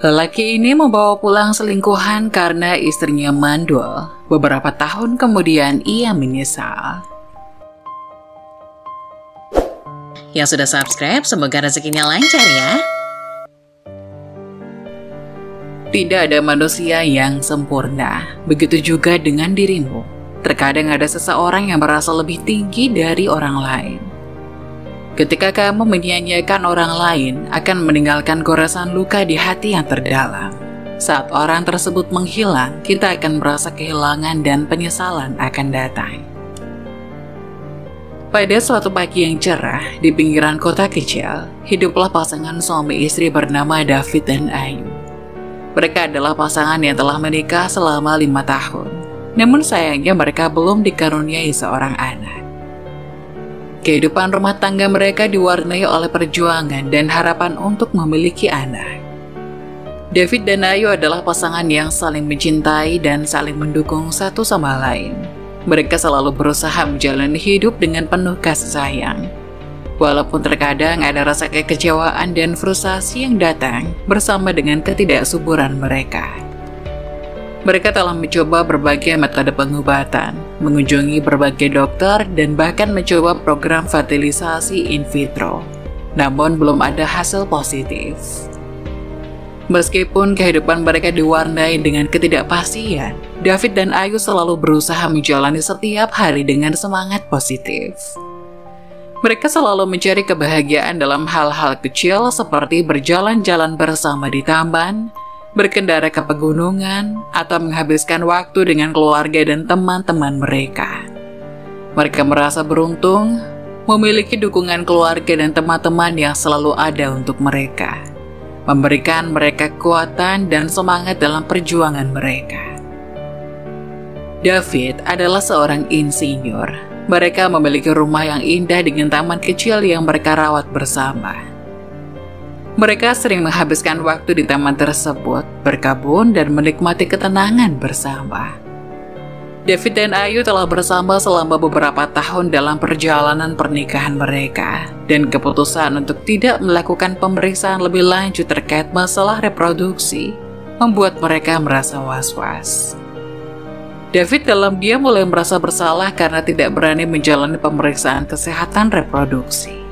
Lelaki ini membawa pulang selingkuhan karena istrinya mandul. Beberapa tahun kemudian ia menyesal. Yang sudah subscribe, semoga rezekinya lancar ya. Tidak ada manusia yang sempurna, begitu juga dengan dirimu. Terkadang ada seseorang yang merasa lebih tinggi dari orang lain. Ketika kamu menyia-nyiakan orang lain, akan meninggalkan goresan luka di hati yang terdalam. Saat orang tersebut menghilang, kita akan merasa kehilangan dan penyesalan akan datang. Pada suatu pagi yang cerah, di pinggiran kota kecil, hiduplah pasangan suami istri bernama David dan Ayu. Mereka adalah pasangan yang telah menikah selama 5 tahun. Namun sayangnya mereka belum dikaruniai seorang anak. Kehidupan rumah tangga mereka diwarnai oleh perjuangan dan harapan untuk memiliki anak. David dan Ayu adalah pasangan yang saling mencintai dan saling mendukung satu sama lain. Mereka selalu berusaha menjalani hidup dengan penuh kasih sayang. Walaupun terkadang ada rasa kekecewaan dan frustasi yang datang bersama dengan ketidaksuburan mereka. Mereka telah mencoba berbagai metode pengobatan, mengunjungi berbagai dokter, dan bahkan mencoba program fertilisasi in vitro. Namun belum ada hasil positif. Meskipun kehidupan mereka diwarnai dengan ketidakpastian, David dan Ayu selalu berusaha menjalani setiap hari dengan semangat positif. Mereka selalu mencari kebahagiaan dalam hal-hal kecil seperti berjalan-jalan bersama di taman, berkendara ke pegunungan, atau menghabiskan waktu dengan keluarga dan teman-teman mereka. Mereka merasa beruntung memiliki dukungan keluarga dan teman-teman yang selalu ada untuk mereka, memberikan mereka kekuatan dan semangat dalam perjuangan mereka. David adalah seorang insinyur. Mereka memiliki rumah yang indah dengan taman kecil yang mereka rawat bersama. Mereka sering menghabiskan waktu di taman tersebut, berkebun dan menikmati ketenangan bersama. David dan Ayu telah bersama selama beberapa tahun dalam perjalanan pernikahan mereka, dan keputusan untuk tidak melakukan pemeriksaan lebih lanjut terkait masalah reproduksi membuat mereka merasa was-was. David dalam diam mulai merasa bersalah karena tidak berani menjalani pemeriksaan kesehatan reproduksi.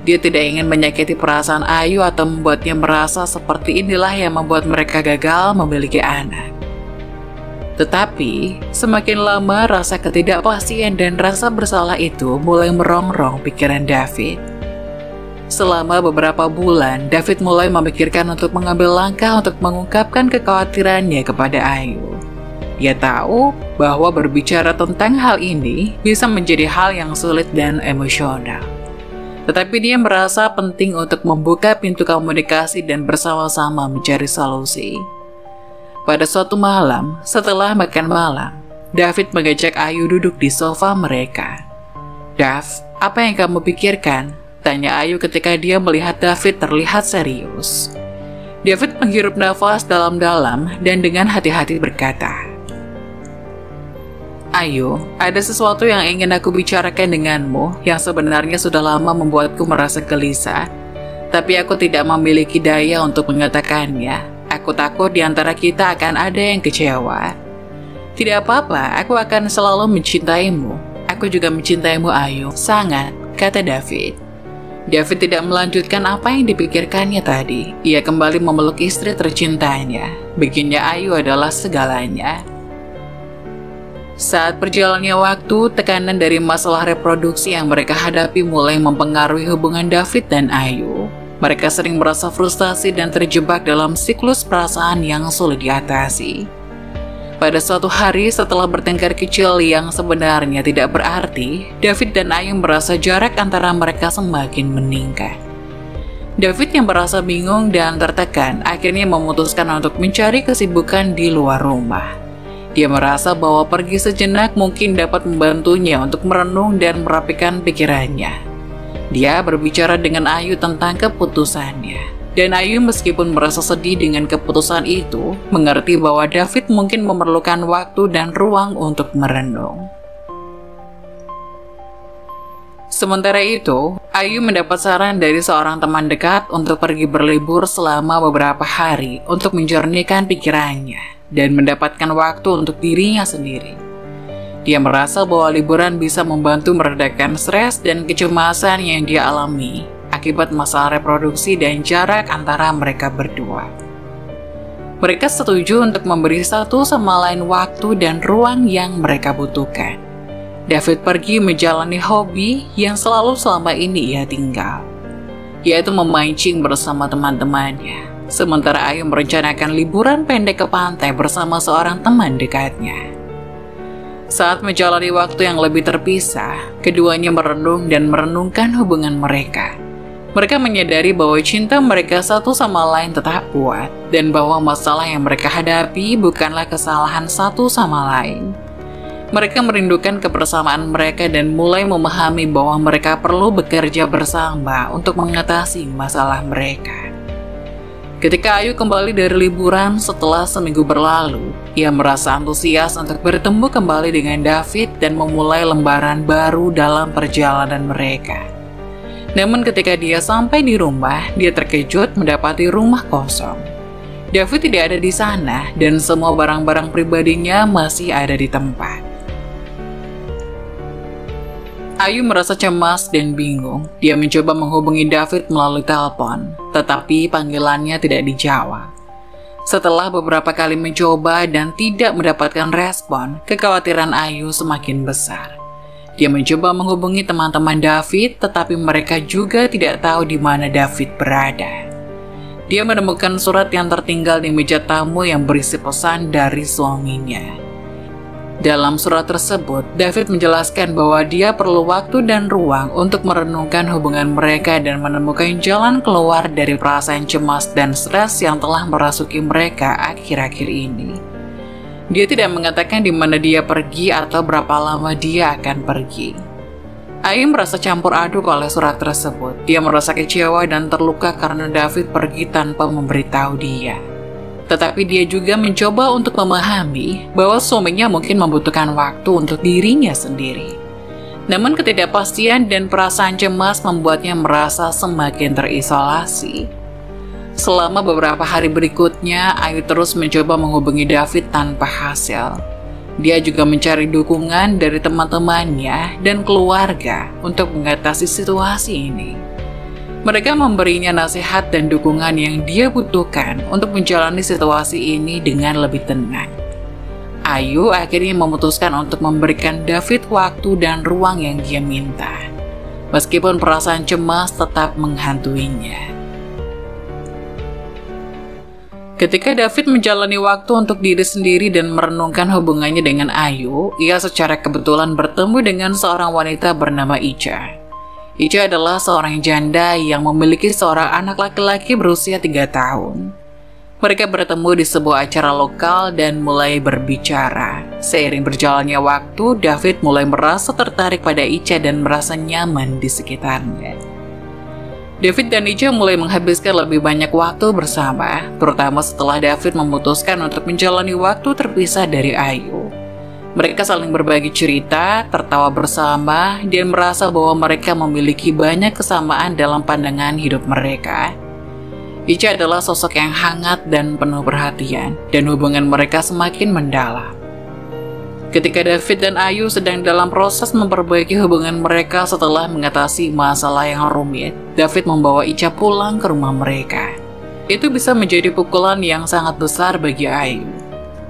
Dia tidak ingin menyakiti perasaan Ayu atau membuatnya merasa seperti inilah yang membuat mereka gagal memiliki anak. Tetapi, semakin lama rasa ketidakpastian dan rasa bersalah itu mulai merongrong pikiran David. Selama beberapa bulan, David mulai memikirkan untuk mengambil langkah untuk mengungkapkan kekhawatirannya kepada Ayu. Dia tahu bahwa berbicara tentang hal ini bisa menjadi hal yang sulit dan emosional. Tetapi dia merasa penting untuk membuka pintu komunikasi dan bersama-sama mencari solusi. Pada suatu malam, setelah makan malam, David mengajak Ayu duduk di sofa mereka. "Dav, apa yang kamu pikirkan?" tanya Ayu ketika dia melihat David terlihat serius. David menghirup nafas dalam-dalam dan dengan hati-hati berkata, "Ayu, ada sesuatu yang ingin aku bicarakan denganmu yang sebenarnya sudah lama membuatku merasa gelisah, tapi aku tidak memiliki daya untuk mengatakannya. Aku takut di antara kita akan ada yang kecewa." "Tidak apa-apa, aku akan selalu mencintaimu. Aku juga mencintaimu, Ayu, sangat," kata David. David tidak melanjutkan apa yang dipikirkannya tadi. Ia kembali memeluk istri tercintanya. Baginya Ayu adalah segalanya. Saat berjalannya waktu, tekanan dari masalah reproduksi yang mereka hadapi mulai mempengaruhi hubungan David dan Ayu. Mereka sering merasa frustasi dan terjebak dalam siklus perasaan yang sulit diatasi. Pada suatu hari setelah bertengkar kecil yang sebenarnya tidak berarti, David dan Ayu merasa jarak antara mereka semakin meningkat. David yang merasa bingung dan tertekan akhirnya memutuskan untuk mencari kesibukan di luar rumah. Dia merasa bahwa pergi sejenak mungkin dapat membantunya untuk merenung dan merapikan pikirannya. Dia berbicara dengan Ayu tentang keputusannya. Dan Ayu meskipun merasa sedih dengan keputusan itu, mengerti bahwa David mungkin memerlukan waktu dan ruang untuk merenung. Sementara itu, Ayu mendapat saran dari seorang teman dekat untuk pergi berlibur selama beberapa hari untuk menjernihkan pikirannya dan mendapatkan waktu untuk dirinya sendiri. Dia merasa bahwa liburan bisa membantu meredakan stres dan kecemasan yang dia alami akibat masalah reproduksi dan jarak antara mereka berdua. Mereka setuju untuk memberi satu sama lain waktu dan ruang yang mereka butuhkan. David pergi menjalani hobi yang selalu selama ini ia tinggal, yaitu memancing bersama teman-temannya. Sementara Ayu merencanakan liburan pendek ke pantai bersama seorang teman dekatnya. Saat menjalani waktu yang lebih terpisah, keduanya merenung dan merenungkan hubungan mereka. Mereka menyadari bahwa cinta mereka satu sama lain tetap kuat, dan bahwa masalah yang mereka hadapi bukanlah kesalahan satu sama lain. Mereka merindukan kebersamaan mereka dan mulai memahami bahwa mereka perlu bekerja bersama untuk mengatasi masalah mereka. Ketika Ayu kembali dari liburan setelah seminggu berlalu, ia merasa antusias untuk bertemu kembali dengan David dan memulai lembaran baru dalam perjalanan mereka. Namun ketika dia sampai di rumah, dia terkejut mendapati rumah kosong. David tidak ada di sana dan semua barang-barang pribadinya masih ada di tempat. Ayu merasa cemas dan bingung. Dia mencoba menghubungi David melalui telepon, tetapi panggilannya tidak dijawab. Setelah beberapa kali mencoba dan tidak mendapatkan respon, kekhawatiran Ayu semakin besar. Dia mencoba menghubungi teman-teman David, tetapi mereka juga tidak tahu di mana David berada. Dia menemukan surat yang tertinggal di meja tamu yang berisi pesan dari suaminya. Dalam surat tersebut, David menjelaskan bahwa dia perlu waktu dan ruang untuk merenungkan hubungan mereka dan menemukan jalan keluar dari perasaan cemas dan stres yang telah merasuki mereka akhir-akhir ini. Dia tidak mengatakan di mana dia pergi atau berapa lama dia akan pergi. Ayu merasa campur aduk oleh surat tersebut. Dia merasa kecewa dan terluka karena David pergi tanpa memberitahu dia. Tetapi dia juga mencoba untuk memahami bahwa suaminya mungkin membutuhkan waktu untuk dirinya sendiri. Namun ketidakpastian dan perasaan cemas membuatnya merasa semakin terisolasi. Selama beberapa hari berikutnya, Ayu terus mencoba menghubungi David tanpa hasil. Dia juga mencari dukungan dari teman-temannya dan keluarga untuk mengatasi situasi ini. Mereka memberinya nasihat dan dukungan yang dia butuhkan untuk menjalani situasi ini dengan lebih tenang. Ayu akhirnya memutuskan untuk memberikan David waktu dan ruang yang dia minta, meskipun perasaan cemas tetap menghantuinya. Ketika David menjalani waktu untuk diri sendiri dan merenungkan hubungannya dengan Ayu, ia secara kebetulan bertemu dengan seorang wanita bernama Ica. Ica adalah seorang janda yang memiliki seorang anak laki-laki berusia 3 tahun. Mereka bertemu di sebuah acara lokal dan mulai berbicara. Seiring berjalannya waktu, David mulai merasa tertarik pada Ica dan merasa nyaman di sekitarnya. David dan Ica mulai menghabiskan lebih banyak waktu bersama, terutama setelah David memutuskan untuk menjalani waktu terpisah dari Ayu. Mereka saling berbagi cerita, tertawa bersama, dan merasa bahwa mereka memiliki banyak kesamaan dalam pandangan hidup mereka. Ica adalah sosok yang hangat dan penuh perhatian, dan hubungan mereka semakin mendalam. Ketika David dan Ayu sedang dalam proses memperbaiki hubungan mereka setelah mengatasi masalah yang rumit, David membawa Ica pulang ke rumah mereka. Itu bisa menjadi pukulan yang sangat besar bagi Ayu.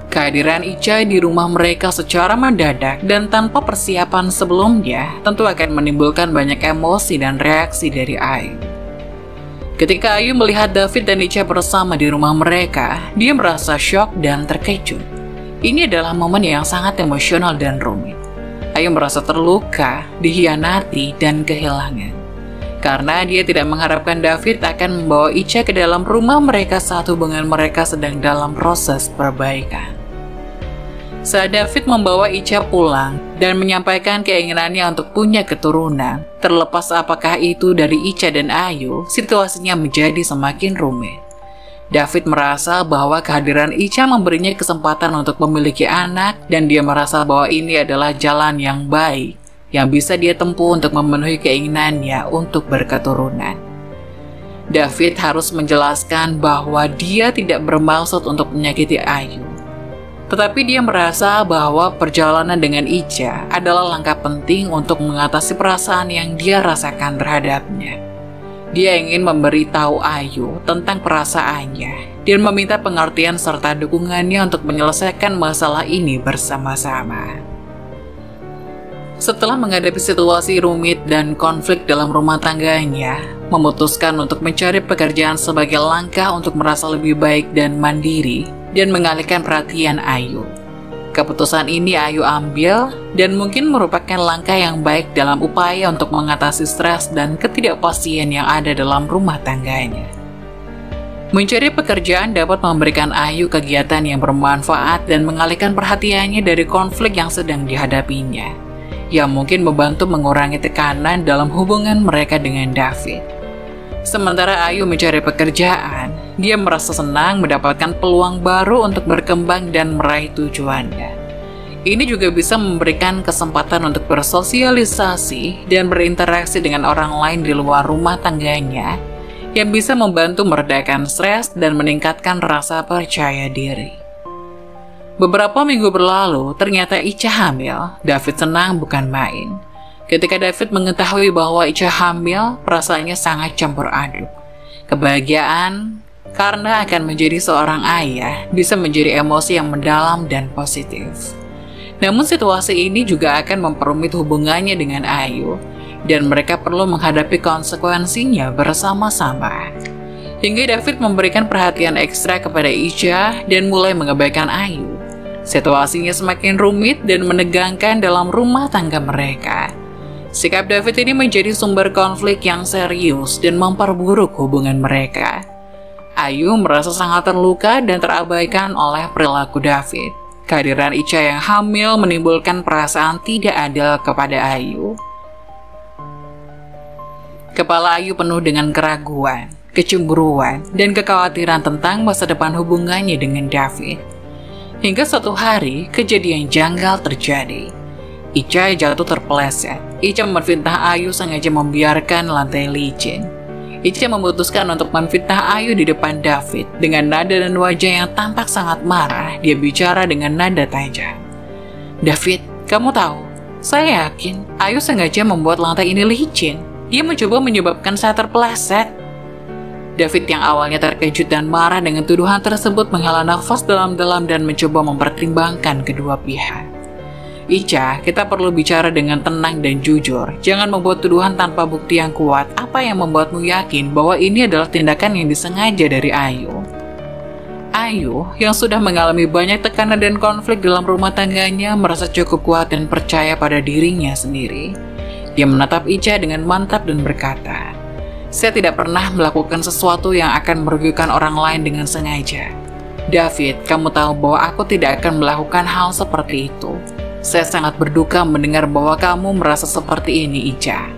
Kehadiran Ica di rumah mereka secara mendadak dan tanpa persiapan sebelumnya tentu akan menimbulkan banyak emosi dan reaksi dari Ayu. Ketika Ayu melihat David dan Ica bersama di rumah mereka, dia merasa syok dan terkejut. Ini adalah momen yang sangat emosional dan rumit. Ayu merasa terluka, dikhianati, dan kehilangan. Karena dia tidak mengharapkan David akan membawa Ica ke dalam rumah mereka saat hubungan mereka sedang dalam proses perbaikan. Saat David membawa Ica pulang dan menyampaikan keinginannya untuk punya keturunan, terlepas apakah itu dari Ica dan Ayu, situasinya menjadi semakin rumit. David merasa bahwa kehadiran Ica memberinya kesempatan untuk memiliki anak dan dia merasa bahwa ini adalah jalan yang baik yang bisa dia tempuh untuk memenuhi keinginannya untuk berketurunan. David harus menjelaskan bahwa dia tidak bermaksud untuk menyakiti Ayu. Tetapi dia merasa bahwa perjalanan dengan Ica adalah langkah penting untuk mengatasi perasaan yang dia rasakan terhadapnya. Dia ingin memberitahu Ayu tentang perasaannya dan meminta pengertian serta dukungannya untuk menyelesaikan masalah ini bersama-sama. Setelah menghadapi situasi rumit dan konflik dalam rumah tangganya, memutuskan untuk mencari pekerjaan sebagai langkah untuk merasa lebih baik dan mandiri dan mengalihkan perhatian Ayu. Keputusan ini Ayu ambil dan mungkin merupakan langkah yang baik dalam upaya untuk mengatasi stres dan ketidakpastian yang ada dalam rumah tangganya. Mencari pekerjaan dapat memberikan Ayu kegiatan yang bermanfaat dan mengalihkan perhatiannya dari konflik yang sedang dihadapinya, yang mungkin membantu mengurangi tekanan dalam hubungan mereka dengan David. Sementara Ayu mencari pekerjaan, dia merasa senang mendapatkan peluang baru untuk berkembang dan meraih tujuannya. Ini juga bisa memberikan kesempatan untuk bersosialisasi dan berinteraksi dengan orang lain di luar rumah tangganya, yang bisa membantu meredakan stres dan meningkatkan rasa percaya diri. Beberapa minggu berlalu, ternyata Ica hamil. David senang bukan main. Ketika David mengetahui bahwa Ica hamil, perasaannya sangat campur aduk. Kebahagiaan karena akan menjadi seorang ayah bisa menjadi emosi yang mendalam dan positif. Namun situasi ini juga akan memperumit hubungannya dengan Ayu, dan mereka perlu menghadapi konsekuensinya bersama-sama. Hingga David memberikan perhatian ekstra kepada Ica dan mulai mengabaikan Ayu. Situasinya semakin rumit dan menegangkan dalam rumah tangga mereka. Sikap David ini menjadi sumber konflik yang serius dan memperburuk hubungan mereka. Ayu merasa sangat terluka dan terabaikan oleh perilaku David. Kehadiran Ica yang hamil menimbulkan perasaan tidak adil kepada Ayu. Kepala Ayu penuh dengan keraguan, kecemburuan, dan kekhawatiran tentang masa depan hubungannya dengan David. Hingga suatu hari, kejadian janggal terjadi. Ica jatuh terpeleset. Ica memfitnah Ayu sengaja membiarkan lantai licin. Ica memutuskan untuk memfitnah Ayu di depan David. Dengan nada dan wajah yang tampak sangat marah, dia bicara dengan nada tajam. "David, kamu tahu, saya yakin Ayu sengaja membuat lantai ini licin. Dia mencoba menyebabkan saya terpeleset." David yang awalnya terkejut dan marah dengan tuduhan tersebut menghela nafas dalam-dalam dan mencoba mempertimbangkan kedua pihak. "Ica, kita perlu bicara dengan tenang dan jujur. Jangan membuat tuduhan tanpa bukti yang kuat. Apa yang membuatmu yakin bahwa ini adalah tindakan yang disengaja dari Ayu?" Ayu, yang sudah mengalami banyak tekanan dan konflik dalam rumah tangganya, merasa cukup kuat dan percaya pada dirinya sendiri. Dia menatap Ica dengan mantap dan berkata, "Saya tidak pernah melakukan sesuatu yang akan merugikan orang lain dengan sengaja. David, kamu tahu bahwa aku tidak akan melakukan hal seperti itu. Saya sangat berduka mendengar bahwa kamu merasa seperti ini, Ica."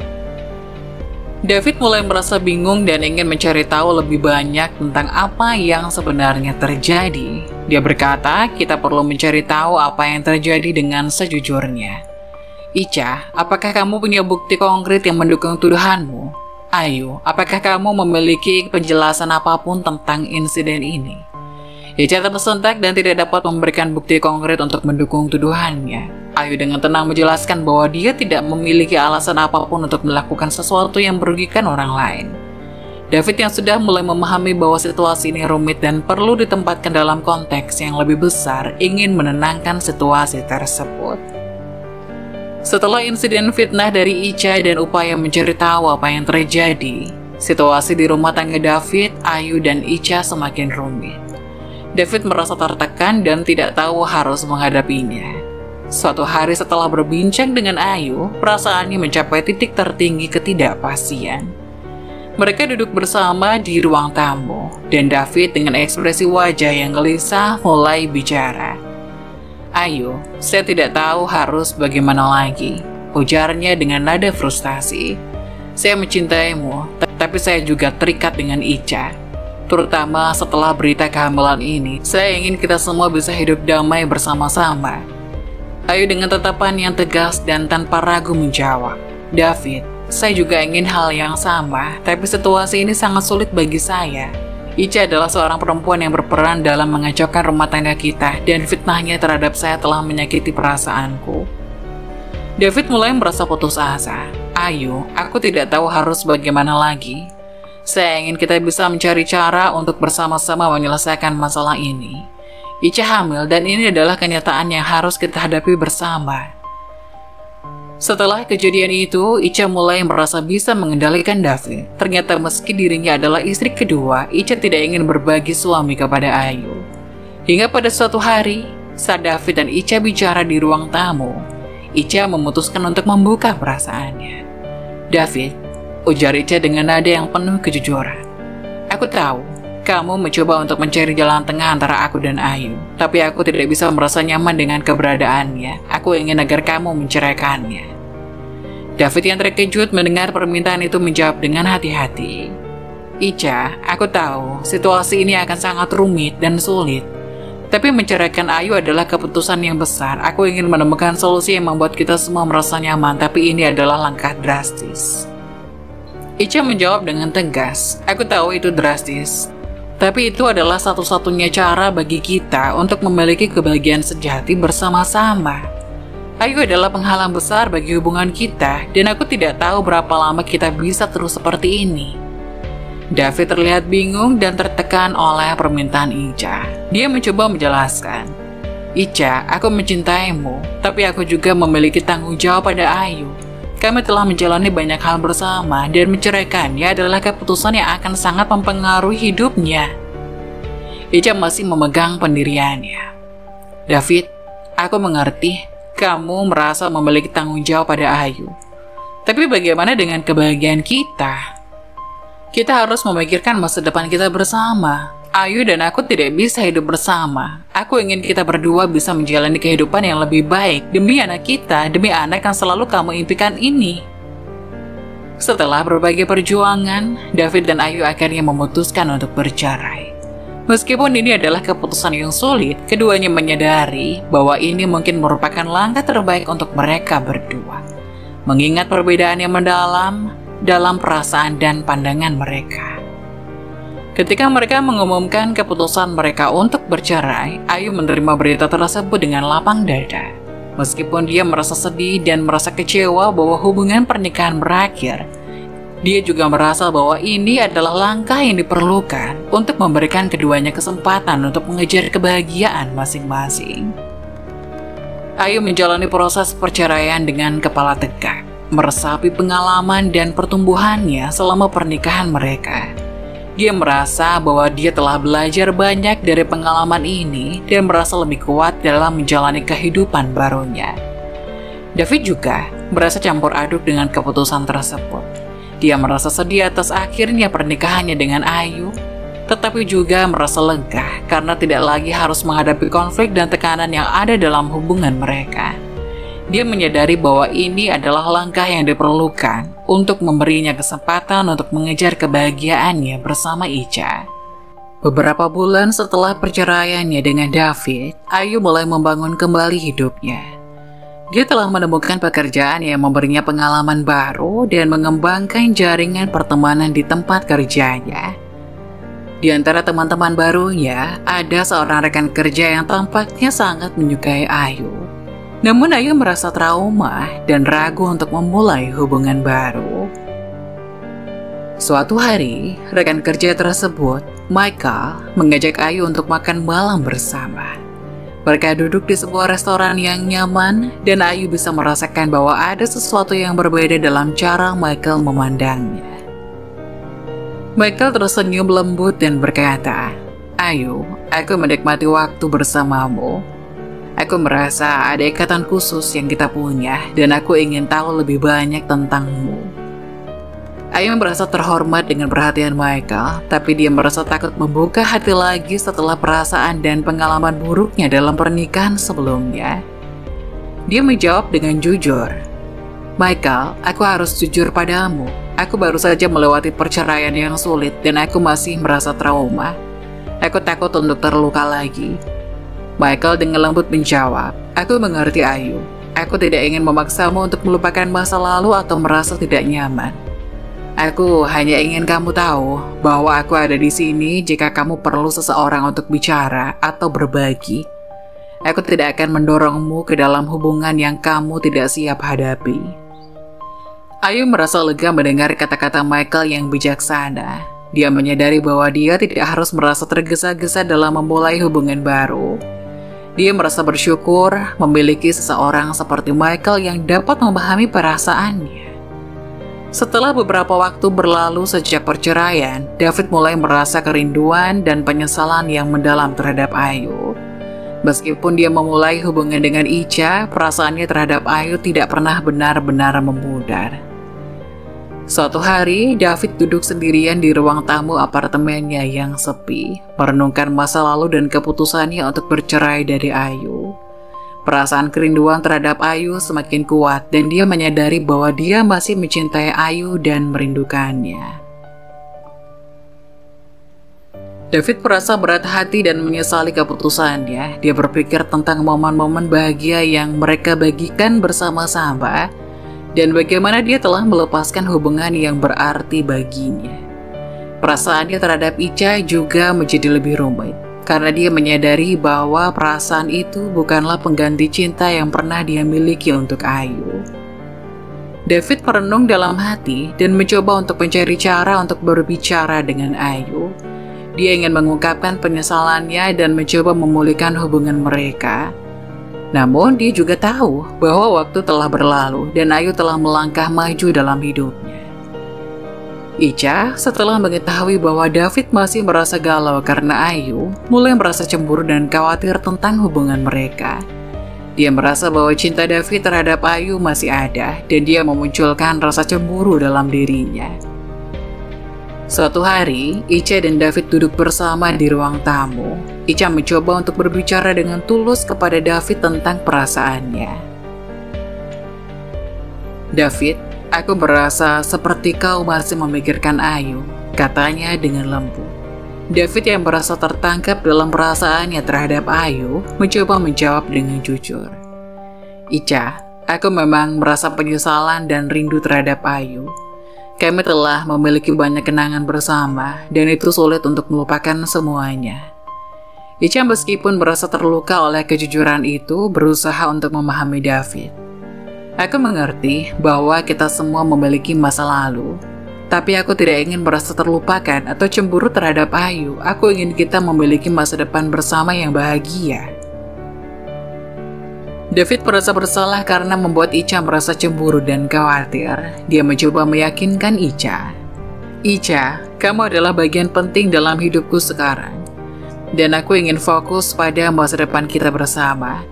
David mulai merasa bingung dan ingin mencari tahu lebih banyak tentang apa yang sebenarnya terjadi. Dia berkata, "Kita perlu mencari tahu apa yang terjadi dengan sejujurnya. Ica, apakah kamu punya bukti konkret yang mendukung tuduhanmu? Ayu, apakah kamu memiliki penjelasan apapun tentang insiden ini?" Ica tersentak dan tidak dapat memberikan bukti konkret untuk mendukung tuduhannya. Ayu dengan tenang menjelaskan bahwa dia tidak memiliki alasan apapun untuk melakukan sesuatu yang merugikan orang lain. David yang sudah mulai memahami bahwa situasi ini rumit dan perlu ditempatkan dalam konteks yang lebih besar, ingin menenangkan situasi tersebut. Setelah insiden fitnah dari Ica dan upaya mencari tahu apa yang terjadi, situasi di rumah tangga David, Ayu, dan Ica semakin rumit. David merasa tertekan dan tidak tahu harus menghadapinya. Suatu hari setelah berbincang dengan Ayu, perasaannya mencapai titik tertinggi ketidakpastian. Mereka duduk bersama di ruang tamu, dan David dengan ekspresi wajah yang gelisah mulai bicara. "Ayu, saya tidak tahu harus bagaimana lagi," ujarnya dengan nada frustasi. "Saya mencintaimu, tapi saya juga terikat dengan Ica. Terutama setelah berita kehamilan ini, saya ingin kita semua bisa hidup damai bersama-sama." Ayu dengan tatapan yang tegas dan tanpa ragu menjawab, "David, saya juga ingin hal yang sama, tapi situasi ini sangat sulit bagi saya. Ica adalah seorang perempuan yang berperan dalam mengacaukan rumah tangga kita dan fitnahnya terhadap saya telah menyakiti perasaanku." David mulai merasa putus asa. "Ayu, aku tidak tahu harus bagaimana lagi. Saya ingin kita bisa mencari cara untuk bersama-sama menyelesaikan masalah ini. Ica hamil dan ini adalah kenyataan yang harus kita hadapi bersama." Setelah kejadian itu, Ica mulai merasa bisa mengendalikan David. Ternyata meski dirinya adalah istri kedua, Ica tidak ingin berbagi suami kepada Ayu. Hingga pada suatu hari, saat David dan Ica bicara di ruang tamu, Ica memutuskan untuk membuka perasaannya. "David," ujar Ica dengan nada yang penuh kejujuran, "aku tahu kamu mencoba untuk mencari jalan tengah antara aku dan Ayu, tapi aku tidak bisa merasa nyaman dengan keberadaannya. Aku ingin agar kamu menceraikannya." David yang terkejut mendengar permintaan itu menjawab dengan hati-hati, "Ica, aku tahu situasi ini akan sangat rumit dan sulit. Tapi menceraikan Ayu adalah keputusan yang besar. Aku ingin menemukan solusi yang membuat kita semua merasa nyaman, tapi ini adalah langkah drastis." Ica menjawab dengan tegas, "Aku tahu itu drastis. Tapi itu adalah satu-satunya cara bagi kita untuk memiliki kebahagiaan sejati bersama-sama. Ayu adalah penghalang besar bagi hubungan kita, dan aku tidak tahu berapa lama kita bisa terus seperti ini." David terlihat bingung dan tertekan oleh permintaan Ica. Dia mencoba menjelaskan, "Ica, aku mencintaimu, tapi aku juga memiliki tanggung jawab pada Ayu. Kami telah menjalani banyak hal bersama dan menceraikannya adalah keputusan yang akan sangat mempengaruhi hidupnya." Ica masih memegang pendiriannya. "David, aku mengerti kamu merasa memiliki tanggung jawab pada Ayu. Tapi bagaimana dengan kebahagiaan kita? Kita harus memikirkan masa depan kita bersama. Ayu dan aku tidak bisa hidup bersama. Aku ingin kita berdua bisa menjalani kehidupan yang lebih baik demi anak kita, demi anak yang selalu kamu impikan ini." Setelah berbagai perjuangan, David dan Ayu akhirnya memutuskan untuk bercerai. Meskipun ini adalah keputusan yang sulit, keduanya menyadari bahwa ini mungkin merupakan langkah terbaik untuk mereka berdua. Mengingat perbedaan yang mendalam dalam perasaan dan pandangan mereka. Ketika mereka mengumumkan keputusan mereka untuk bercerai, Ayu menerima berita tersebut dengan lapang dada. Meskipun dia merasa sedih dan merasa kecewa bahwa hubungan pernikahan berakhir, dia juga merasa bahwa ini adalah langkah yang diperlukan untuk memberikan keduanya kesempatan untuk mengejar kebahagiaan masing-masing. Ayu menjalani proses perceraian dengan kepala tegak, meresapi pengalaman dan pertumbuhannya selama pernikahan mereka. Dia merasa bahwa dia telah belajar banyak dari pengalaman ini dan merasa lebih kuat dalam menjalani kehidupan barunya. David juga merasa campur aduk dengan keputusan tersebut. Dia merasa sedih atas akhirnya pernikahannya dengan Ayu, tetapi juga merasa lega karena tidak lagi harus menghadapi konflik dan tekanan yang ada dalam hubungan mereka. Dia menyadari bahwa ini adalah langkah yang diperlukan untuk memberinya kesempatan untuk mengejar kebahagiaannya bersama Ica. Beberapa bulan setelah perceraiannya dengan David, Ayu mulai membangun kembali hidupnya. Dia telah menemukan pekerjaan yang memberinya pengalaman baru dan mengembangkan jaringan pertemanan di tempat kerjanya. Di antara teman-teman barunya, ada seorang rekan kerja yang tampaknya sangat menyukai Ayu. Namun Ayu merasa trauma dan ragu untuk memulai hubungan baru. Suatu hari, rekan kerja tersebut, Michael, mengajak Ayu untuk makan malam bersama. Mereka duduk di sebuah restoran yang nyaman dan Ayu bisa merasakan bahwa ada sesuatu yang berbeda dalam cara Michael memandangnya. Michael tersenyum lembut dan berkata, "Ayu, aku menikmati waktu bersamamu. Aku merasa ada ikatan khusus yang kita punya dan aku ingin tahu lebih banyak tentangmu." Ayu merasa terhormat dengan perhatian Michael, tapi dia merasa takut membuka hati lagi setelah perasaan dan pengalaman buruknya dalam pernikahan sebelumnya. Dia menjawab dengan jujur, "Michael, aku harus jujur padamu. Aku baru saja melewati perceraian yang sulit dan aku masih merasa trauma. Aku takut untuk terluka lagi." Michael dengan lembut menjawab, Aku mengerti Ayu. Aku tidak ingin memaksamu untuk melupakan masa lalu atau merasa tidak nyaman. Aku hanya ingin kamu tahu bahwa aku ada di sini jika kamu perlu seseorang untuk bicara atau berbagi. Aku tidak akan mendorongmu ke dalam hubungan yang kamu tidak siap hadapi. Ayu merasa lega mendengar kata-kata Michael yang bijaksana. Dia menyadari bahwa dia tidak harus merasa tergesa-gesa dalam memulai hubungan baru. Dia merasa bersyukur memiliki seseorang seperti Michael yang dapat memahami perasaannya. Setelah beberapa waktu berlalu sejak perceraian, David mulai merasa kerinduan dan penyesalan yang mendalam terhadap Ayu. Meskipun dia memulai hubungan dengan Icha, perasaannya terhadap Ayu tidak pernah benar-benar memudar. Suatu hari, David duduk sendirian di ruang tamu apartemennya yang sepi, merenungkan masa lalu dan keputusannya untuk bercerai dari Ayu. Perasaan kerinduan terhadap Ayu semakin kuat dan dia menyadari bahwa dia masih mencintai Ayu dan merindukannya. David merasa berat hati dan menyesali keputusannya. Dia berpikir tentang momen-momen bahagia yang mereka bagikan bersama-sama dan bagaimana dia telah melepaskan hubungan yang berarti baginya. Perasaannya terhadap Icha juga menjadi lebih rumit, karena dia menyadari bahwa perasaan itu bukanlah pengganti cinta yang pernah dia miliki untuk Ayu. David merenung dalam hati dan mencoba untuk mencari cara untuk berbicara dengan Ayu. Dia ingin mengungkapkan penyesalannya dan mencoba memulihkan hubungan mereka. Namun dia juga tahu bahwa waktu telah berlalu dan Ayu telah melangkah maju dalam hidupnya. Icha, setelah mengetahui bahwa David masih merasa galau karena Ayu, mulai merasa cemburu dan khawatir tentang hubungan mereka. Dia merasa bahwa cinta David terhadap Ayu masih ada dan dia memunculkan rasa cemburu dalam dirinya. Suatu hari, Icha dan David duduk bersama di ruang tamu. Icha mencoba untuk berbicara dengan tulus kepada David tentang perasaannya. David, aku merasa seperti kau masih memikirkan Ayu, katanya dengan lembut. David yang merasa tertangkap dalam perasaannya terhadap Ayu, mencoba menjawab dengan jujur. Icha, aku memang merasa penyesalan dan rindu terhadap Ayu. Kami telah memiliki banyak kenangan bersama, dan itu sulit untuk melupakan semuanya. Icha meskipun merasa terluka oleh kejujuran itu, berusaha untuk memahami David. Aku mengerti bahwa kita semua memiliki masa lalu, tapi aku tidak ingin merasa terlupakan atau cemburu terhadap Ayu. Aku ingin kita memiliki masa depan bersama yang bahagia. David merasa bersalah karena membuat Icha merasa cemburu dan khawatir. Dia mencoba meyakinkan Icha. Icha, kamu adalah bagian penting dalam hidupku sekarang. Dan aku ingin fokus pada masa depan kita bersama.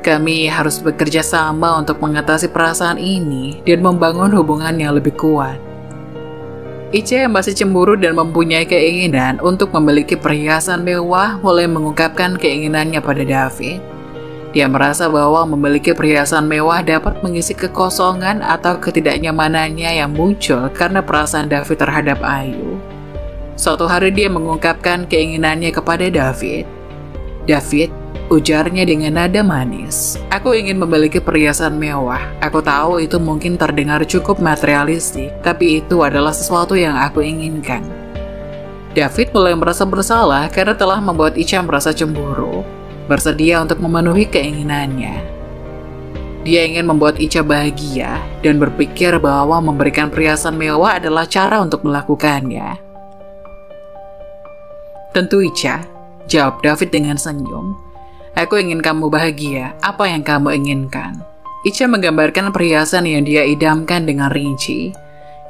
Kami harus bekerja sama untuk mengatasi perasaan ini dan membangun hubungan yang lebih kuat. Icha yang masih cemburu dan mempunyai keinginan untuk memiliki perhiasan mewah mulai mengungkapkan keinginannya pada David. Dia merasa bahwa memiliki perhiasan mewah dapat mengisi kekosongan atau ketidaknyamanannya yang muncul karena perasaan David terhadap Ayu. Suatu hari dia mengungkapkan keinginannya kepada David. David, ujarnya dengan nada manis, aku ingin memiliki perhiasan mewah. Aku tahu itu mungkin terdengar cukup materialistik, tapi itu adalah sesuatu yang aku inginkan. David mulai merasa bersalah karena telah membuat Icha merasa cemburu. Bersedia untuk memenuhi keinginannya. Dia ingin membuat Icha bahagia dan berpikir bahwa memberikan perhiasan mewah adalah cara untuk melakukannya. Tentu Icha, jawab David dengan senyum. Aku ingin kamu bahagia, apa yang kamu inginkan? Icha menggambarkan perhiasan yang dia idamkan dengan rinci.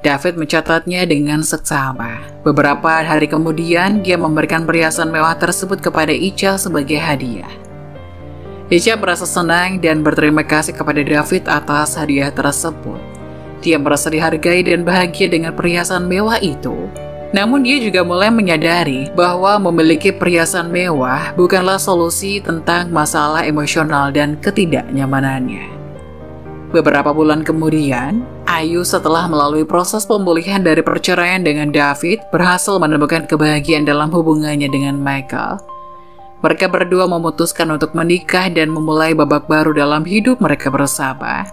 David mencatatnya dengan seksama. Beberapa hari kemudian, dia memberikan perhiasan mewah tersebut kepada Icha sebagai hadiah. Icha merasa senang dan berterima kasih kepada David atas hadiah tersebut. Dia merasa dihargai dan bahagia dengan perhiasan mewah itu. Namun dia juga mulai menyadari bahwa memiliki perhiasan mewah bukanlah solusi tentang masalah emosional dan ketidaknyamanannya. Beberapa bulan kemudian, Ayu setelah melalui proses pemulihan dari perceraian dengan David, berhasil menemukan kebahagiaan dalam hubungannya dengan Michael. Mereka berdua memutuskan untuk menikah dan memulai babak baru dalam hidup mereka bersama.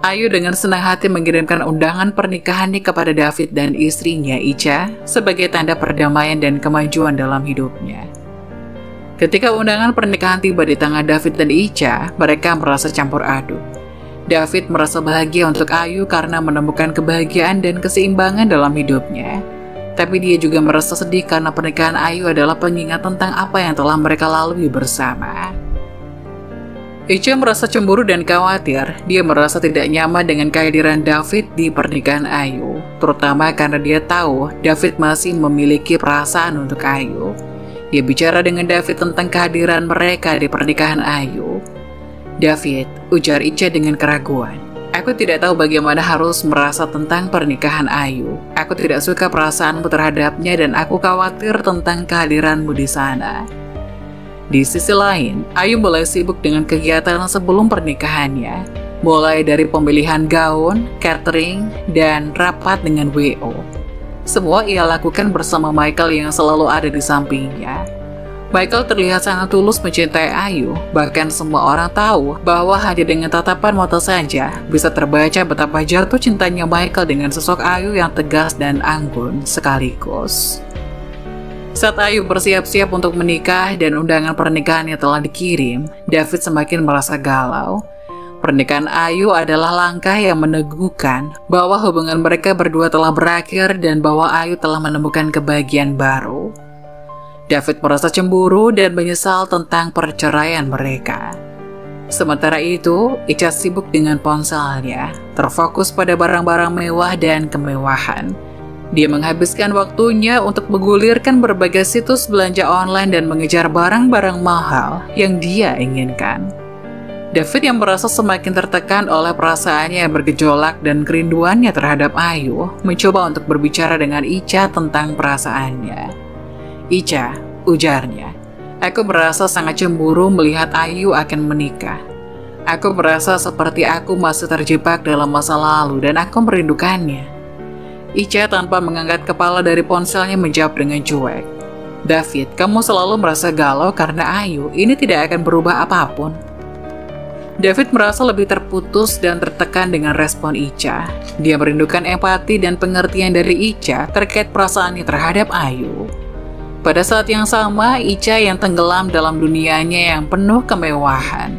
Ayu dengan senang hati mengirimkan undangan pernikahannya kepada David dan istrinya Icha sebagai tanda perdamaian dan kemajuan dalam hidupnya. Ketika undangan pernikahan tiba di tangan David dan Icha, mereka merasa campur aduk. David merasa bahagia untuk Ayu karena menemukan kebahagiaan dan keseimbangan dalam hidupnya. Tapi dia juga merasa sedih karena pernikahan Ayu adalah pengingat tentang apa yang telah mereka lalui bersama. Icha merasa cemburu dan khawatir. Dia merasa tidak nyaman dengan kehadiran David di pernikahan Ayu, terutama karena dia tahu David masih memiliki perasaan untuk Ayu. Dia bicara dengan David tentang kehadiran mereka di pernikahan Ayu. "David," ujar Icha dengan keraguan, "aku tidak tahu bagaimana harus merasa tentang pernikahan Ayu. Aku tidak suka perasaanmu terhadapnya dan aku khawatir tentang kehadiranmu di sana." Di sisi lain, Ayu mulai sibuk dengan kegiatan sebelum pernikahannya, mulai dari pemilihan gaun, catering, dan rapat dengan WO. Semua ia lakukan bersama Michael yang selalu ada di sampingnya. Michael terlihat sangat tulus mencintai Ayu, bahkan semua orang tahu bahwa hanya dengan tatapan mata saja bisa terbaca betapa jatuh cintanya Michael dengan sosok Ayu yang tegas dan anggun sekaligus. Saat Ayu bersiap-siap untuk menikah dan undangan pernikahannya telah dikirim, David semakin merasa galau. Pernikahan Ayu adalah langkah yang meneguhkan bahwa hubungan mereka berdua telah berakhir dan bahwa Ayu telah menemukan kebahagiaan baru. David merasa cemburu dan menyesal tentang perceraian mereka. Sementara itu, Icha sibuk dengan ponselnya, terfokus pada barang-barang mewah dan kemewahan. Dia menghabiskan waktunya untuk menggulirkan berbagai situs belanja online dan mengejar barang-barang mahal yang dia inginkan. David yang merasa semakin tertekan oleh perasaannya yang bergejolak dan kerinduannya terhadap Ayu, mencoba untuk berbicara dengan Icha tentang perasaannya. "Icha," ujarnya, "aku merasa sangat cemburu melihat Ayu akan menikah. Aku merasa seperti aku masih terjebak dalam masa lalu dan aku merindukannya." Icha tanpa mengangkat kepala dari ponselnya menjawab dengan cuek, "David, kamu selalu merasa galau karena Ayu. Ini tidak akan berubah apapun." David merasa lebih terputus dan tertekan dengan respon Icha. Dia merindukan empati dan pengertian dari Icha terkait perasaannya terhadap Ayu. Pada saat yang sama, Icha yang tenggelam dalam dunianya yang penuh kemewahan.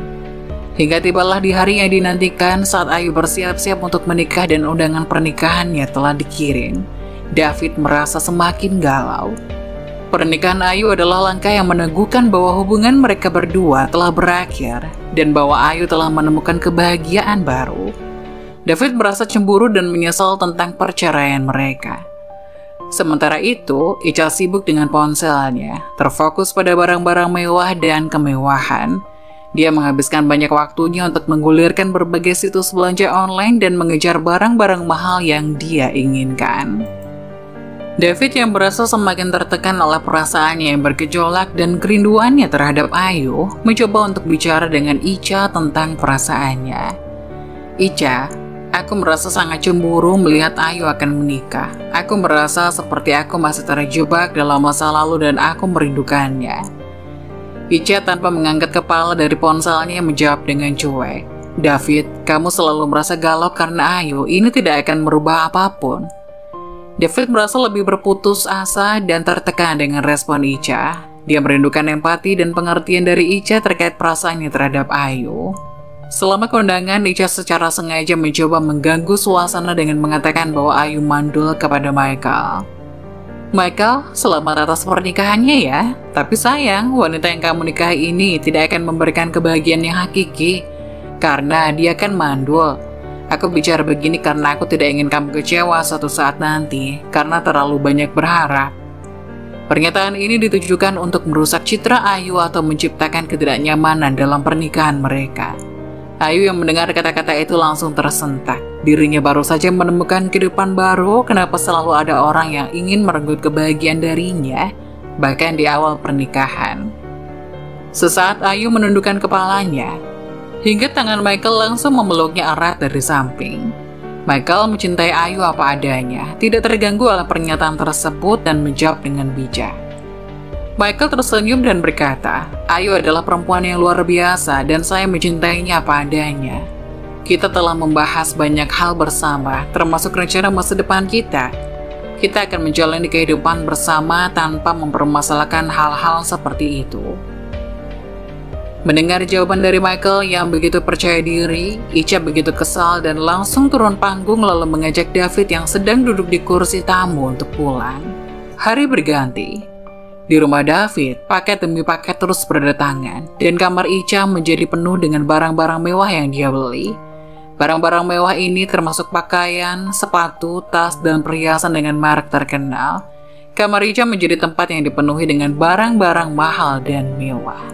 Hingga tibalah di hari yang dinantikan saat Ayu bersiap-siap untuk menikah dan undangan pernikahannya telah dikirim. David merasa semakin galau. Pernikahan Ayu adalah langkah yang meneguhkan bahwa hubungan mereka berdua telah berakhir dan bahwa Ayu telah menemukan kebahagiaan baru. David merasa cemburu dan menyesal tentang perceraian mereka. Sementara itu, Icha sibuk dengan ponselnya, terfokus pada barang-barang mewah dan kemewahan. Dia menghabiskan banyak waktunya untuk menggulirkan berbagai situs belanja online dan mengejar barang-barang mahal yang dia inginkan. David yang merasa semakin tertekan oleh perasaannya yang bergejolak dan kerinduannya terhadap Ayu, mencoba untuk bicara dengan Icha tentang perasaannya. "Icha, aku merasa sangat cemburu melihat Ayu akan menikah. Aku merasa seperti aku masih terjebak dalam masa lalu dan aku merindukannya." Icha tanpa mengangkat kepala dari ponselnya menjawab dengan cuek, "David, kamu selalu merasa galau karena Ayu. Ini tidak akan merubah apapun." David merasa lebih berputus asa dan tertekan dengan respon Icha. Dia merindukan empati dan pengertian dari Icha terkait perasaannya terhadap Ayu. Selama kondangan, Icha secara sengaja mencoba mengganggu suasana dengan mengatakan bahwa Ayu mandul kepada Michael. "Michael, selamat atas pernikahannya ya. Tapi sayang, wanita yang kamu nikahi ini tidak akan memberikan kebahagiaan yang hakiki, karena dia kan mandul. Aku bicara begini karena aku tidak ingin kamu kecewa suatu saat nanti, karena terlalu banyak berharap." Pernyataan ini ditujukan untuk merusak citra Ayu atau menciptakan ketidaknyamanan dalam pernikahan mereka. Ayu yang mendengar kata-kata itu langsung tersentak. Dirinya baru saja menemukan kehidupan baru, kenapa selalu ada orang yang ingin merenggut kebahagiaan darinya, bahkan di awal pernikahan. Sesaat Ayu menundukkan kepalanya, hingga tangan Michael langsung memeluknya erat dari samping. Michael mencintai Ayu apa adanya, tidak terganggu oleh pernyataan tersebut dan menjawab dengan bijak, Michael tersenyum dan berkata, Ayu adalah perempuan yang luar biasa dan saya mencintainya apa adanya. Kita telah membahas banyak hal bersama, termasuk rencana masa depan kita. Kita akan menjalani kehidupan bersama tanpa mempermasalahkan hal-hal seperti itu. Mendengar jawaban dari Michael yang begitu percaya diri, Icha begitu kesal dan langsung turun panggung lalu mengajak David yang sedang duduk di kursi tamu untuk pulang. Hari berganti. Di rumah David, paket demi paket terus berdatangan, dan kamar Icha menjadi penuh dengan barang-barang mewah yang dia beli. Barang-barang mewah ini termasuk pakaian, sepatu, tas, dan perhiasan dengan merek terkenal. Kamar Icha menjadi tempat yang dipenuhi dengan barang-barang mahal dan mewah.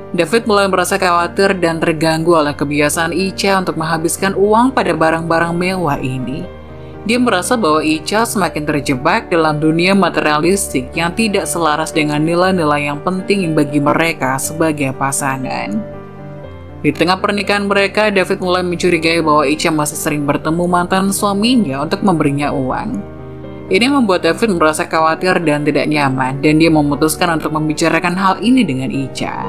David mulai merasa khawatir dan terganggu oleh kebiasaan Icha untuk menghabiskan uang pada barang-barang mewah ini. Dia merasa bahwa Icha semakin terjebak dalam dunia materialistik yang tidak selaras dengan nilai-nilai yang penting bagi mereka sebagai pasangan. Di tengah pernikahan mereka, David mulai mencurigai bahwa Icha masih sering bertemu mantan suaminya untuk memberinya uang. Ini membuat David merasa khawatir dan tidak nyaman, dan dia memutuskan untuk membicarakan hal ini dengan Icha.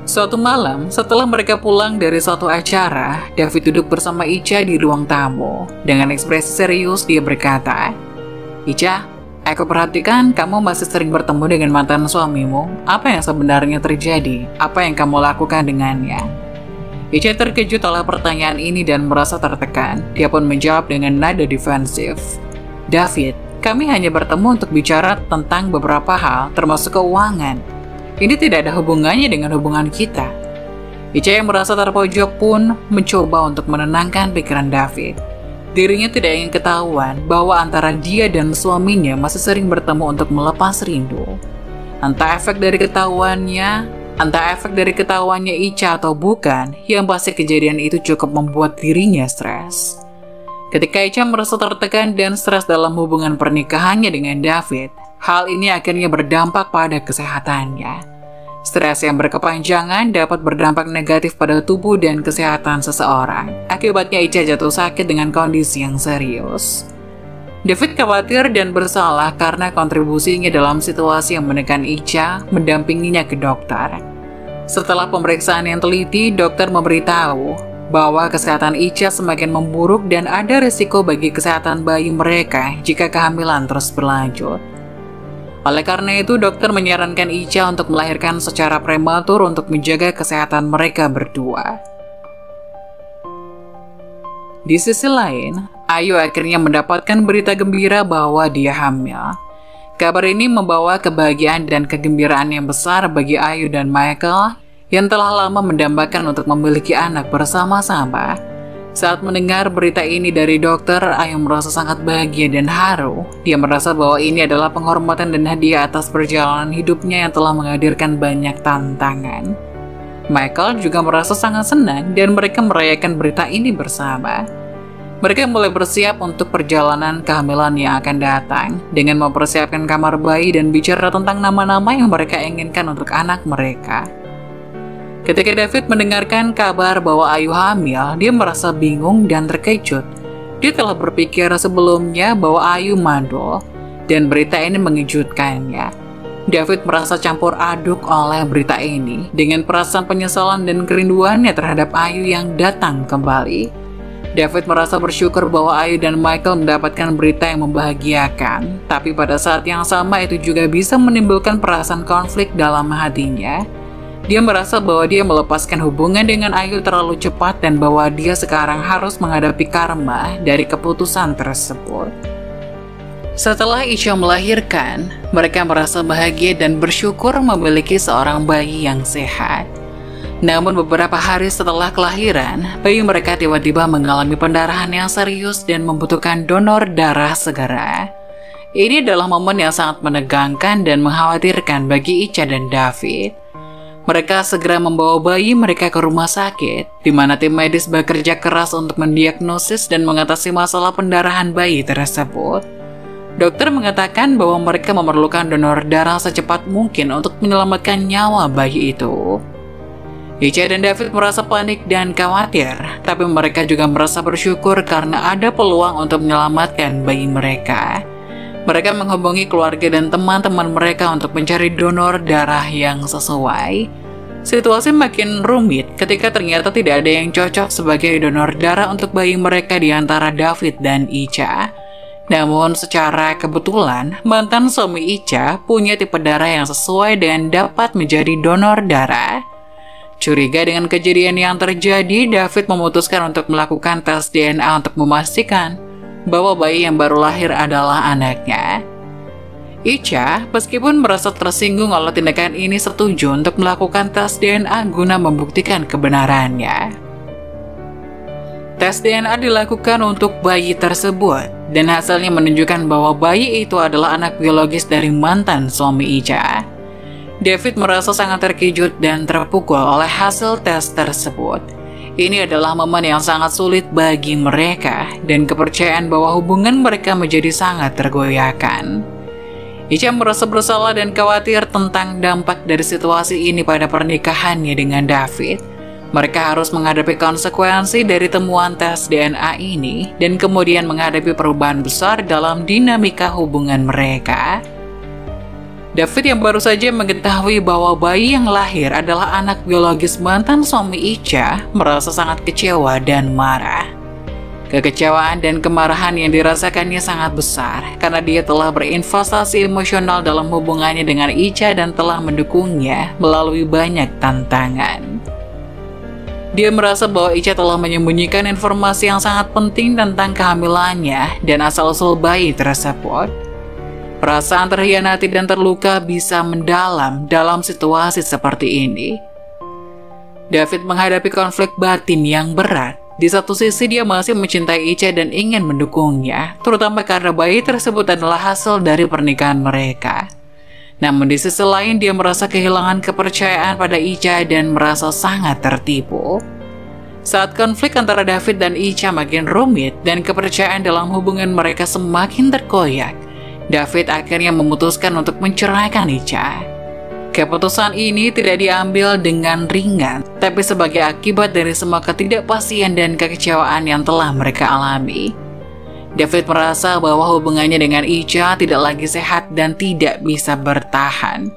Suatu malam, setelah mereka pulang dari suatu acara, David duduk bersama Icha di ruang tamu. Dengan ekspresi serius, dia berkata, Icha, aku perhatikan kamu masih sering bertemu dengan mantan suamimu. Apa yang sebenarnya terjadi? Apa yang kamu lakukan dengannya? Icha terkejut oleh pertanyaan ini dan merasa tertekan. Dia pun menjawab dengan nada defensif. David, kami hanya bertemu untuk bicara tentang beberapa hal, termasuk keuangan. Ini tidak ada hubungannya dengan hubungan kita. Icha yang merasa terpojok pun mencoba untuk menenangkan pikiran David. Dirinya tidak ingin ketahuan bahwa antara dia dan suaminya masih sering bertemu untuk melepas rindu. Entah efek dari ketahuannya Icha atau bukan, yang pasti kejadian itu cukup membuat dirinya stres. Ketika Icha merasa tertekan dan stres dalam hubungan pernikahannya dengan David, hal ini akhirnya berdampak pada kesehatannya. Stres yang berkepanjangan dapat berdampak negatif pada tubuh dan kesehatan seseorang. Akibatnya Icha jatuh sakit dengan kondisi yang serius. David khawatir dan bersalah karena kontribusinya dalam situasi yang menekan Icha, mendampinginya ke dokter. Setelah pemeriksaan yang teliti, dokter memberitahu bahwa kesehatan Icha semakin memburuk dan ada risiko bagi kesehatan bayi mereka jika kehamilan terus berlanjut. Oleh karena itu, dokter menyarankan Icha untuk melahirkan secara prematur untuk menjaga kesehatan mereka berdua. Di sisi lain, Ayu akhirnya mendapatkan berita gembira bahwa dia hamil. Kabar ini membawa kebahagiaan dan kegembiraan yang besar bagi Ayu dan Michael yang telah lama mendambakan untuk memiliki anak bersama-sama. Saat mendengar berita ini dari dokter, Ayu merasa sangat bahagia dan haru. Dia merasa bahwa ini adalah penghormatan dan hadiah atas perjalanan hidupnya yang telah menghadirkan banyak tantangan. Michael juga merasa sangat senang dan mereka merayakan berita ini bersama. Mereka mulai bersiap untuk perjalanan kehamilan yang akan datang dengan mempersiapkan kamar bayi dan bicara tentang nama-nama yang mereka inginkan untuk anak mereka. Ketika David mendengarkan kabar bahwa Ayu hamil, dia merasa bingung dan terkejut. Dia telah berpikir sebelumnya bahwa Ayu mandul, dan berita ini mengejutkannya. David merasa campur aduk oleh berita ini, dengan perasaan penyesalan dan kerinduannya terhadap Ayu yang datang kembali. David merasa bersyukur bahwa Ayu dan Michael mendapatkan berita yang membahagiakan, tapi pada saat yang sama itu juga bisa menimbulkan perasaan konflik dalam hatinya. Dia merasa bahwa dia melepaskan hubungan dengan Ayu terlalu cepat dan bahwa dia sekarang harus menghadapi karma dari keputusan tersebut. Setelah Icha melahirkan, mereka merasa bahagia dan bersyukur memiliki seorang bayi yang sehat. Namun beberapa hari setelah kelahiran, bayi mereka tiba-tiba mengalami pendarahan yang serius dan membutuhkan donor darah segera. Ini adalah momen yang sangat menegangkan dan mengkhawatirkan bagi Icha dan David. Mereka segera membawa bayi mereka ke rumah sakit, di mana tim medis bekerja keras untuk mendiagnosis dan mengatasi masalah pendarahan bayi tersebut. Dokter mengatakan bahwa mereka memerlukan donor darah secepat mungkin untuk menyelamatkan nyawa bayi itu. Icha dan David merasa panik dan khawatir, tapi mereka juga merasa bersyukur karena ada peluang untuk menyelamatkan bayi mereka. Mereka menghubungi keluarga dan teman-teman mereka untuk mencari donor darah yang sesuai. Situasi makin rumit ketika ternyata tidak ada yang cocok sebagai donor darah untuk bayi mereka di antara David dan Icha. Namun secara kebetulan, mantan suami Icha punya tipe darah yang sesuai dan dapat menjadi donor darah. Curiga dengan kejadian yang terjadi, David memutuskan untuk melakukan tes DNA untuk memastikan bahwa bayi yang baru lahir adalah anaknya. Icha, meskipun merasa tersinggung oleh tindakan ini, setuju untuk melakukan tes DNA guna membuktikan kebenarannya. Tes DNA dilakukan untuk bayi tersebut, dan hasilnya menunjukkan bahwa bayi itu adalah anak biologis dari mantan suami Icha. David merasa sangat terkejut dan terpukul oleh hasil tes tersebut. Ini adalah momen yang sangat sulit bagi mereka, dan kepercayaan bahwa hubungan mereka menjadi sangat tergoyahkan. Icha merasa bersalah dan khawatir tentang dampak dari situasi ini pada pernikahannya dengan David. Mereka harus menghadapi konsekuensi dari temuan tes DNA ini, dan kemudian menghadapi perubahan besar dalam dinamika hubungan mereka. David yang baru saja mengetahui bahwa bayi yang lahir adalah anak biologis mantan suami Icha merasa sangat kecewa dan marah. Kekecewaan dan kemarahan yang dirasakannya sangat besar karena dia telah berinvestasi emosional dalam hubungannya dengan Icha dan telah mendukungnya melalui banyak tantangan. Dia merasa bahwa Icha telah menyembunyikan informasi yang sangat penting tentang kehamilannya dan asal-usul bayi tersebut. Perasaan terhianati dan terluka bisa mendalam dalam situasi seperti ini. David menghadapi konflik batin yang berat. Di satu sisi dia masih mencintai Icha dan ingin mendukungnya, terutama karena bayi tersebut adalah hasil dari pernikahan mereka. Namun di sisi lain dia merasa kehilangan kepercayaan pada Icha dan merasa sangat tertipu. Saat konflik antara David dan Icha makin rumit dan kepercayaan dalam hubungan mereka semakin terkoyak, David akhirnya memutuskan untuk menceraikan Icha. Keputusan ini tidak diambil dengan ringan, tapi sebagai akibat dari semua ketidakpastian dan kekecewaan yang telah mereka alami. David merasa bahwa hubungannya dengan Icha tidak lagi sehat dan tidak bisa bertahan.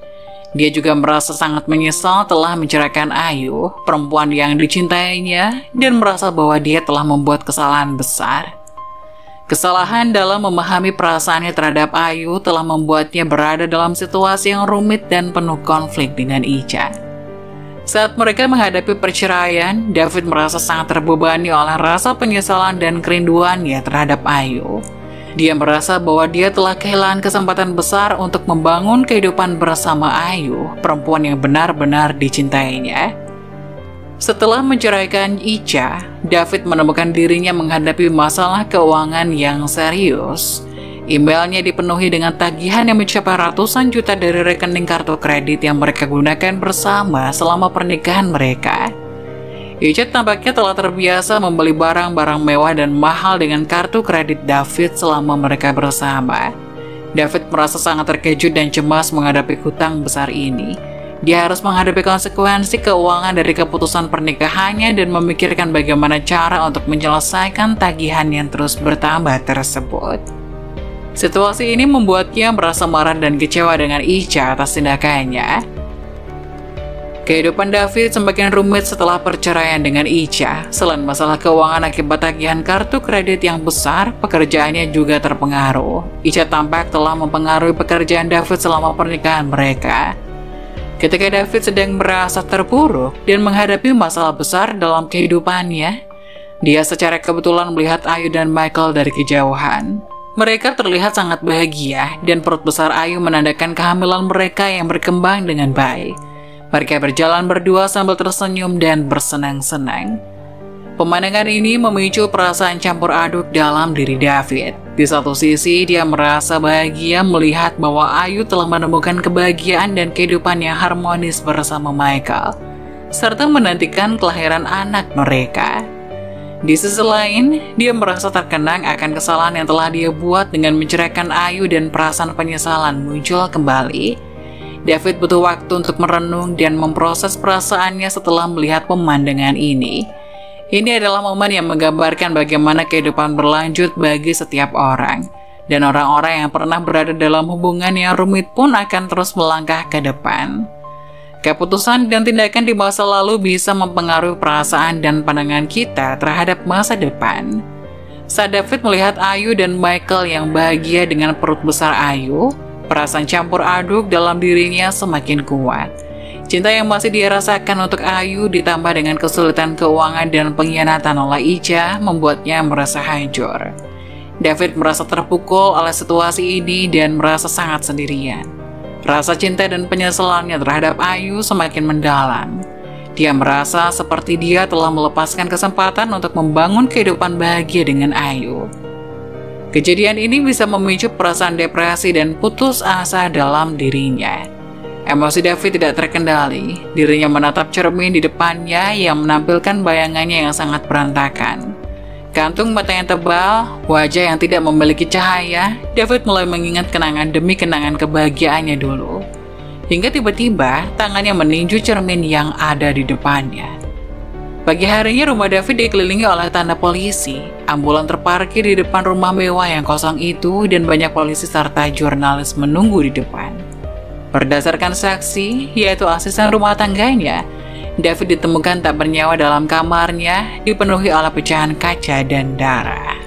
Dia juga merasa sangat menyesal telah menceraikan Ayu, perempuan yang dicintainya, dan merasa bahwa dia telah membuat kesalahan besar. Kesalahan dalam memahami perasaannya terhadap Ayu telah membuatnya berada dalam situasi yang rumit dan penuh konflik dengan Icha. Saat mereka menghadapi perceraian, David merasa sangat terbebani oleh rasa penyesalan dan kerinduannya terhadap Ayu. Dia merasa bahwa dia telah kehilangan kesempatan besar untuk membangun kehidupan bersama Ayu, perempuan yang benar-benar dicintainya. Setelah menceraikan Icha, David menemukan dirinya menghadapi masalah keuangan yang serius. Emailnya dipenuhi dengan tagihan yang mencapai ratusan juta dari rekening kartu kredit yang mereka gunakan bersama selama pernikahan mereka. Icha tampaknya telah terbiasa membeli barang-barang mewah dan mahal dengan kartu kredit David selama mereka bersama. David merasa sangat terkejut dan cemas menghadapi hutang besar ini. Dia harus menghadapi konsekuensi keuangan dari keputusan pernikahannya dan memikirkan bagaimana cara untuk menyelesaikan tagihan yang terus bertambah tersebut. Situasi ini membuatnya merasa marah dan kecewa dengan Icha atas tindakannya. Kehidupan David semakin rumit setelah perceraian dengan Icha. Selain masalah keuangan akibat tagihan kartu kredit yang besar, pekerjaannya juga terpengaruh. Icha tampak telah mempengaruhi pekerjaan David selama pernikahan mereka. Ketika David sedang merasa terpuruk dan menghadapi masalah besar dalam kehidupannya, dia secara kebetulan melihat Ayu dan Michael dari kejauhan. Mereka terlihat sangat bahagia dan perut besar Ayu menandakan kehamilan mereka yang berkembang dengan baik. Mereka berjalan berdua sambil tersenyum dan bersenang-senang. Pemandangan ini memicu perasaan campur aduk dalam diri David. Di satu sisi, dia merasa bahagia melihat bahwa Ayu telah menemukan kebahagiaan dan kehidupan yang harmonis bersama Michael, serta menantikan kelahiran anak mereka. Di sisi lain, dia merasa terkenang akan kesalahan yang telah dia buat dengan menceraikan Ayu dan perasaan penyesalan muncul kembali. David butuh waktu untuk merenung dan memproses perasaannya setelah melihat pemandangan ini. Ini adalah momen yang menggambarkan bagaimana kehidupan berlanjut bagi setiap orang. Dan orang-orang yang pernah berada dalam hubungan yang rumit pun akan terus melangkah ke depan. Keputusan dan tindakan di masa lalu bisa mempengaruhi perasaan dan pandangan kita terhadap masa depan. Saat David melihat Ayu dan Michael yang bahagia dengan perut besar Ayu, perasaan campur aduk dalam dirinya semakin kuat. Cinta yang masih dia rasakan untuk Ayu ditambah dengan kesulitan keuangan dan pengkhianatan oleh Ica membuatnya merasa hancur. David merasa terpukul oleh situasi ini dan merasa sangat sendirian. Rasa cinta dan penyesalannya terhadap Ayu semakin mendalam. Dia merasa seperti dia telah melepaskan kesempatan untuk membangun kehidupan bahagia dengan Ayu. Kejadian ini bisa memicu perasaan depresi dan putus asa dalam dirinya. Emosi David tidak terkendali. Dirinya menatap cermin di depannya yang menampilkan bayangannya yang sangat berantakan. Kantung mata yang tebal, wajah yang tidak memiliki cahaya, David mulai mengingat kenangan demi kenangan kebahagiaannya dulu. Hingga tiba-tiba tangannya meninju cermin yang ada di depannya. Pagi harinya rumah David dikelilingi oleh tanda polisi. Ambulan terparkir di depan rumah mewah yang kosong itu dan banyak polisi serta jurnalis menunggu di depan. Berdasarkan saksi, yaitu asisten rumah tangganya, David ditemukan tak bernyawa dalam kamarnya, dipenuhi oleh pecahan kaca dan darah.